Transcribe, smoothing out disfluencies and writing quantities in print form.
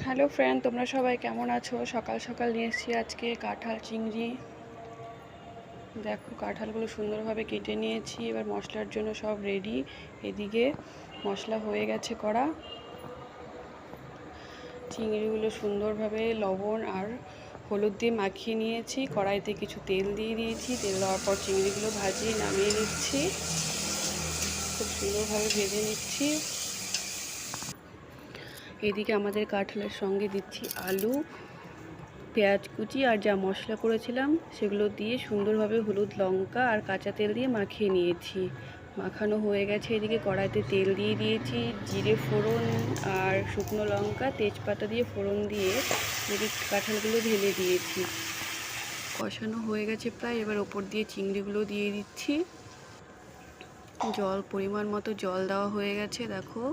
Hello friend, তোমরা সবাই কেমন আছো? সকাল সকাল নিয়ে এসেছি আজকে কাঁঠাল চিংড়ি। দেখো কাঁঠালগুলো সুন্দরভাবে কেটে নিয়েছি, এবার মশলার জন্য সব রেডি। এদিকে মশলা হয়ে গেছে করা। চিংড়িগুলো সুন্দরভাবে লবণ আর হলুদ দিয়ে মাখিয়ে নিয়েছি। কড়াইতে কিছু তেল দিয়ে দিয়েছি, তেল দেওয়ার পর চিংড়িগুলো ভাজিয়ে নামিয়ে নিচ্ছি। খুব সুন্দরভাবে ভেজে নিচ্ছি। এদিকে আমাদের কাঁঠালের সঙ্গে দিচ্ছি আলু, পেঁয়াজ কুচি আর যা মশলা করেছিলাম সেগুলো দিয়ে সুন্দরভাবে হলুদ লঙ্কা আর কাঁচা তেল দিয়ে মাখিয়ে নিয়েছি। মাখানো হয়ে গেছে। এদিকে কড়াইতে তেল দিয়ে দিয়েছি, জিরে ফোড়ন আর শুকনো লঙ্কা তেজপাতা দিয়ে ফোড়ন দিয়ে এদিকে কাঁঠালগুলো ঢেলে দিয়েছি। কষানো হয়ে গেছে প্রায়। এবার ওপর দিয়ে চিংড়িগুলো দিয়ে দিচ্ছি। পরিমাণ মতো জল দেওয়া হয়ে গেছে। দেখো